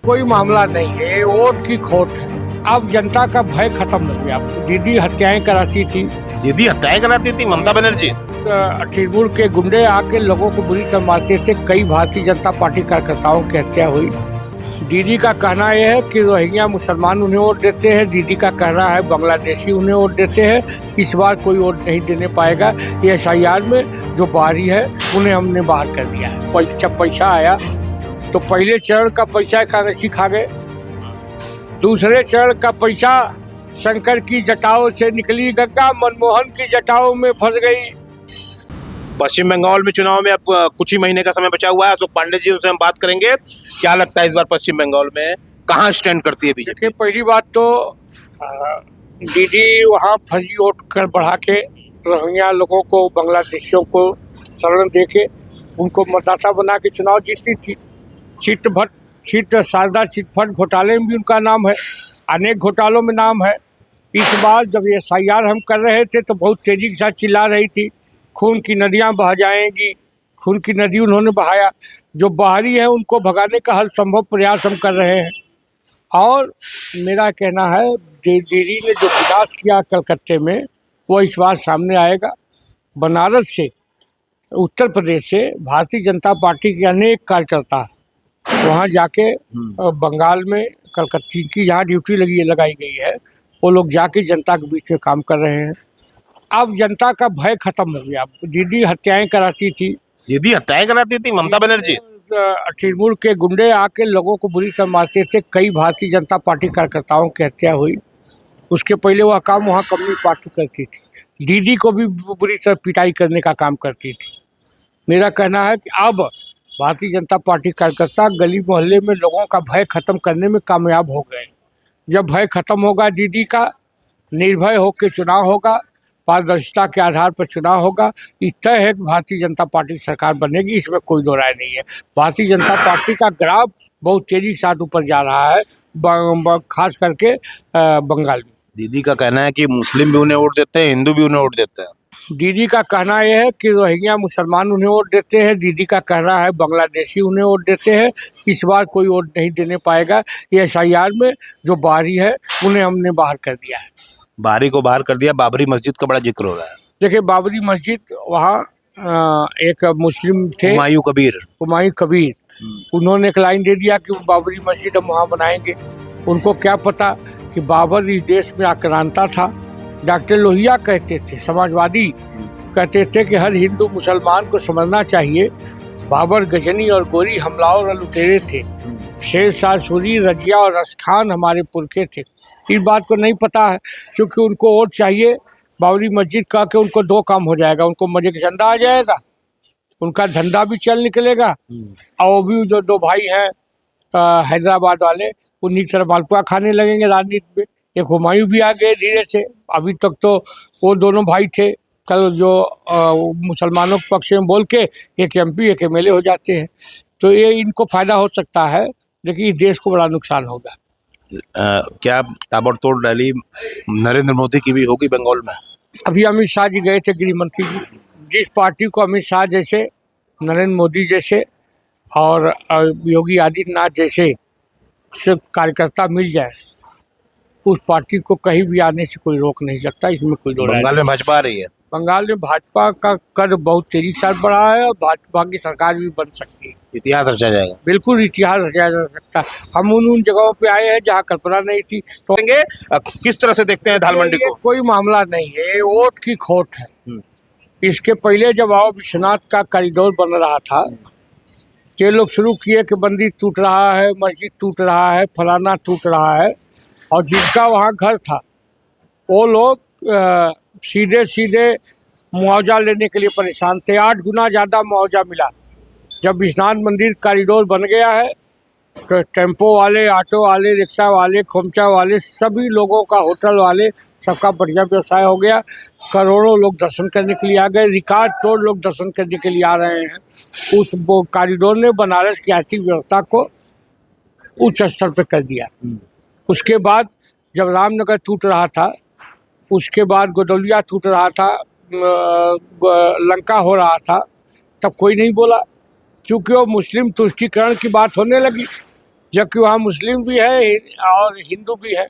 कोई मामला नहीं है, ये वोट की खोट है। अब जनता का भय खत्म हो गया। दीदी हत्याएं कराती थी, दीदी हत्याएं कराती थी ममता बनर्जी। तृणमूल के गुंडे आके लोगों को बुरी तरह मारते थे। कई भारतीय जनता पार्टी कार्यकर्ताओं की हत्या हुई। दीदी का कहना यह है कि रोहिंग्या मुसलमान उन्हें वोट देते हैं। दीदी का कहना है बांग्लादेशी उन्हें वोट देते हैं। इस बार कोई वोट नहीं देने पाएगा। ये SIR में जो बाहरी है उन्हें हमने बाहर कर दिया है। पैसा आया तो पहले चरण का पैसा कांग्रेसी खा गए, दूसरे चरण का पैसा शंकर की जटाओं से निकली गंगा मनमोहन की जटाओं में फंस गई। पश्चिम बंगाल में चुनाव में अब कुछ ही महीने का समय बचा हुआ है। अशोक पांडे जी उनसे हम बात करेंगे। क्या लगता है इस बार पश्चिम बंगाल में कहाँ स्टैंड करती है बीजेपी? देखिए, पहली बात तो दीदी वहाँ फर्जी वोट कर बढ़ा के रोहिंग्या लोगों को, बांग्लादेशियों को शरण दे के उनको मतदाता बना के चुनाव जीतती थी। शारदा चिटफंड घोटाले में भी उनका नाम है, अनेक घोटालों में नाम है। इस बार जब ये SIR हम कर रहे थे तो बहुत तेजी के साथ चिल्ला रही थी, खून की नदियां बह जाएंगी। खून की नदी उन्होंने बहाया। जो बाहरी है उनको भगाने का हर संभव प्रयास हम कर रहे हैं। और मेरा कहना है दीदी ने जो विकास किया कलकत्ते में, वो इस बार सामने आएगा। बनारस से, उत्तर प्रदेश से भारतीय जनता पार्टी के अनेक कार्यकर्ता वहाँ जाके बंगाल में कलकत्ता की जहाँ ड्यूटी लगाई गई है, वो लोग जाके जनता के बीच में काम कर रहे हैं। अब जनता का भय खत्म हो गया। दीदी हत्याएं कराती थी, दीदी हत्याएं कराती थी ममता बनर्जी। तृणमूल के गुंडे आके लोगों को बुरी तरह मारते थे। कई भारतीय जनता पार्टी कार्यकर्ताओं की हत्या हुई। उसके पहले वह काम वहाँ कम्युनिस्ट पार्टी करती थी। दीदी को भी बुरी तरह पिटाई करने का काम करती थी। मेरा कहना है कि अब भारतीय जनता पार्टी कार्यकर्ता गली मोहल्ले में लोगों का भय खत्म करने में कामयाब हो गए। जब भय खत्म होगा दीदी का, निर्भय होकर चुनाव होगा, पारदर्शिता के आधार पर चुनाव होगा। ये तय है कि भारतीय जनता पार्टी सरकार बनेगी, इसमें कोई दो राय नहीं है। भारतीय जनता पार्टी का ग्राफ बहुत तेजी के साथ ऊपर जा रहा है, खास करके बंगाल में। दीदी का कहना है कि मुस्लिम भी उन्हें वोट देते हैं, हिंदू भी उन्हें वोट देते हैं। दीदी का कहना यह है कि रोहिंग्या मुसलमान उन्हें वोट देते हैं। दीदी का कहना है बांग्लादेशी उन्हें वोट देते हैं। इस बार कोई वोट नहीं देने पाएगा। ये SIR में जो बाहरी है उन्हें हमने बाहर कर दिया है। बाहरी को बाहर कर दिया। बाबरी मस्जिद का बड़ा जिक्र हो रहा है। देखिए, बाबरी मस्जिद वहाँ एक मुस्लिम थे, हुमायूं कबीर, उन्होंने एक लाइन दे दिया कि बाबरी मस्जिद हम वहाँ बनाएंगे। उनको क्या पता कि बाबर इस देश में आक्रांता था। डॉक्टर लोहिया कहते थे, समाजवादी कहते थे कि हर हिंदू मुसलमान को समझना चाहिए बाबर गजनी और गोरी हमलावर और लुटेरे थे। शेर शाह सूरी, रजिया और रसखान हमारे पुरखे थे। इस बात को नहीं पता है, क्योंकि उनको वोट चाहिए। बाबरी मस्जिद कह के उनको दो काम हो जाएगा, उनको मजे का चंदा आ जाएगा, उनका धंधा भी चल निकलेगा। और वो भी जो दो भाई हैं हैदराबाद वाले, उन्हीं तरह मालपुआ खाने लगेंगे राजनीति में। एक हुमायूं भी आ गए धीरे से। अभी तक तो वो दोनों भाई थे, कल जो मुसलमानों के पक्ष में बोल के एक MP एक MLA हो जाते हैं। तो ये इनको फायदा हो सकता है, लेकिन देश को बड़ा नुकसान होगा। क्या ताबड़तोड़ रैली नरेंद्र मोदी की भी होगी बंगाल में? अभी अमित शाह जी गए थे, गृह मंत्री जी। जिस पार्टी को अमित शाह जैसे, नरेंद्र मोदी जैसे और योगी आदित्यनाथ जैसे सिर्फ कार्यकर्ता मिल जाए, उस पार्टी को कहीं भी आने से कोई रोक नहीं सकता। इसमें कोई दो राय नहीं। बंगाल में भाजपा आ रही है। बंगाल में भाजपा का कद बहुत तेजी के साथ बढ़ा है और भाजपा की सरकार भी बन सकती है। इतिहास रचा जाएगा। बिल्कुल इतिहास रचा जा सकता है। हम उन जगहों पे आए हैं जहाँ कल्पना नहीं थी। तो किस तरह से देखते हैं दाल मंडी को? कोई मामला नहीं है, वोट की खोट है। इसके पहले जब आओ विश्वनाथ का कॉरिडोर बन रहा था, ये लोग शुरू किए कि मंदिर टूट रहा है, मस्जिद टूट रहा है, फलाना टूट रहा है। और जिनका वहाँ घर था वो लोग सीधे सीधे मुआवजा लेने के लिए परेशान थे। 8 गुना ज़्यादा मुआवजा मिला। जब विश्वनाथ मंदिर कॉरिडोर बन गया है तो टेम्पो वाले, ऑटो वाले, रिक्शा वाले, खोमचा वाले, सभी लोगों का, होटल वाले, सबका बढ़िया व्यवसाय हो गया। करोड़ों लोग दर्शन करने के लिए आ गए। रिकॉर्ड तोड़ लोग दर्शन करने के लिए आ रहे हैं। उस कॉरिडोर ने बनारस की आर्थिक व्यवस्था को उच्च स्तर पर कर दिया। उसके बाद जब रामनगर टूट रहा था, उसके बाद गोदौलिया टूट रहा था, लंका हो रहा था, तब कोई नहीं बोला, क्योंकि वो मुस्लिम तुष्टीकरण की बात होने लगी। जबकि वहाँ मुस्लिम भी है और हिंदू भी है।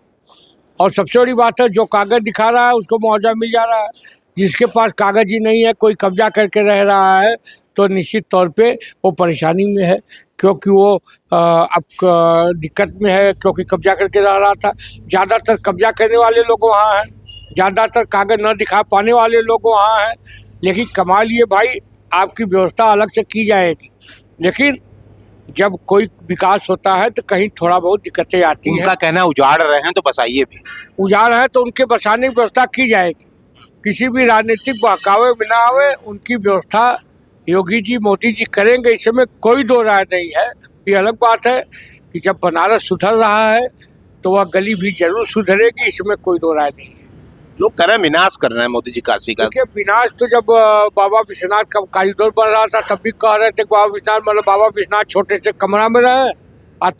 और सबसे बड़ी बात है, जो कागज दिखा रहा है उसको मुआवजा मिल जा रहा है। जिसके पास कागज ही नहीं है, कोई कब्जा करके रह रहा है, तो निश्चित तौर पे वो परेशानी में है, क्योंकि वो अब दिक्कत में है, क्योंकि कब्जा करके रह रहा था। ज़्यादातर कब्जा करने वाले लोग वहाँ हैं, ज़्यादातर कागज न दिखा पाने वाले लोग वहाँ हैं। लेकिन कमाल ये भाई, आपकी व्यवस्था अलग से की जाएगी, लेकिन जब कोई विकास होता है तो कहीं थोड़ा बहुत दिक्कतें आती हैं। उनका कहना है उजाड़ रहे हैं तो बसाइए भी। उजाड़ है तो उनके बसाने की व्यवस्था की जाएगी। किसी भी राजनीतिक बहकावे बिना आवे, उनकी व्यवस्था योगी जी मोदी जी करेंगे, इसमें कोई दो राय नहीं है। ये अलग बात है कि जब बनारस सुधर रहा है तो वह गली भी जरूर सुधरेगी, इसमें कोई दो राय नहीं है। लोग कह रहे हैं विनाश कर रहे हैं मोदी जी काशी का। देखिए, विनाश तो जब बाबा विश्वनाथ का कॉरिडोर बन रहा था तब भी कह रहे थे कि बाबा विश्वनाथ छोटे से कमरा में रहे और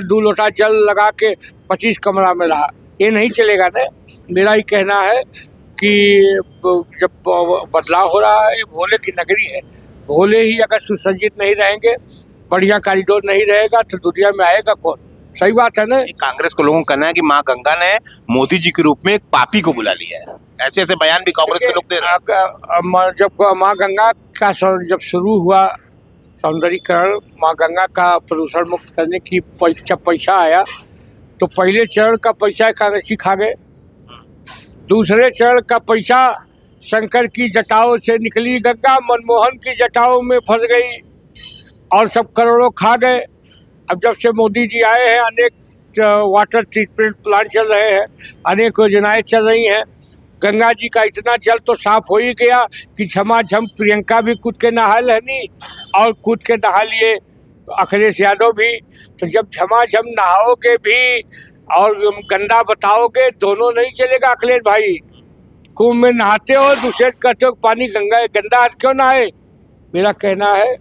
दो लोटा जल लगा के 25 कमरा में रहा। ये नहीं चलेगा ना। मेरा ही कहना है कि जब बदलाव हो रहा है, ये भोले की नगरी है, भोले ही अगर सुसज्जित नहीं रहेंगे, बढ़िया कॉरिडोर नहीं रहेगा तो दुनिया में आएगा कौन। सही बात है ना। कांग्रेस के लोगों का कहना है कि माँ गंगा ने मोदी जी के रूप में एक पापी को बुला लिया है। ऐसे ऐसे बयान भी कांग्रेस के लोग दे रहे हैं। जब माँ गंगा का जब शुरू हुआ सौंदर्यीकरण, माँ गंगा का प्रदूषण मुक्त करने की पैसा आया, तो पहले चरण का पैसा कांग्रेसी खा गए। दूसरे चरण का पैसा शंकर की जटाओं से निकली गंगा मनमोहन की जटाओं में फंस गई और सब करोड़ों खा गए। अब जब से मोदी जी आए हैं, अनेक वाटर ट्रीटमेंट प्लांट चल रहे हैं, अनेक योजनाएं चल रही हैं। गंगा जी का इतना जल तो साफ हो ही गया कि झमाझम प्रियंका भी कूद के नहा लेनी और कूद के नहा लिए अखिलेश यादव भी। तो जब झमाझम नहाओगे भी और गंदा बताओगे, दोनों नहीं चलेगा अखिलेश भाई। कुंभ में नहाते हो, दूसरे कहते हो पानी गंदा क्यों नहाए। मेरा कहना है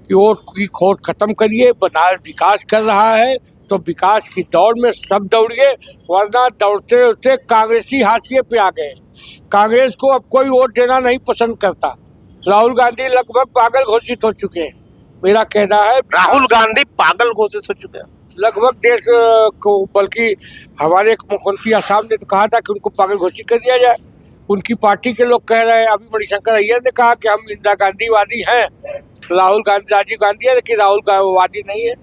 कि वोट की खोट खत्म करिए। बनारस विकास कर रहा है तो विकास की दौड़ में सब दौड़िए, वरना दौड़ते दौड़ते कांग्रेसी हाशिए पे आ गए। कांग्रेस को अब कोई वोट देना नहीं पसंद करता। राहुल गांधी लगभग पागल घोषित हो चुके हैं। मेरा कहना है राहुल गांधी पागल घोषित हो चुके हैं लगभग देश को, बल्कि हमारे एक मुख्यमंत्री आसाम ने तो कहा था कि उनको पागल घोषित कर दिया जाए। उनकी पार्टी के लोग कह रहे हैं, अभी मणिशंकर अय्यर ने कहा कि हम इंदिरा गांधीवादी हैं, राजीव गांधी है, लेकिन राहुल गांधीवादी नहीं है।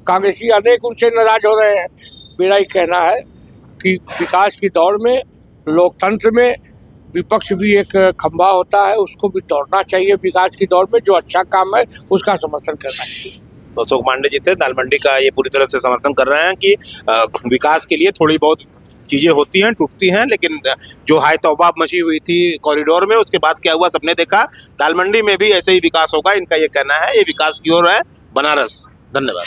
कांग्रेसी अनेक उनसे नाराज हो रहे हैं। मेरा ही कहना है कि विकास की दौड़ में, लोकतंत्र में विपक्ष भी एक खंभा होता है, उसको भी दौड़ना चाहिए। विकास की दौड़ में जो अच्छा काम है उसका समर्थन करना चाहिए। तो अशोक पांडे जी थे दाल मंडी का, ये पूरी तरह से समर्थन कर रहे हैं कि विकास के लिए थोड़ी बहुत चीजें होती हैं, टूटती हैं, लेकिन जो हाय तौबा मची हुई थी कॉरिडोर में, उसके बाद क्या हुआ सबने देखा। दाल मंडी में भी ऐसे ही विकास होगा, इनका ये कहना है। ये विकास की ओर है बनारस। धन्यवाद।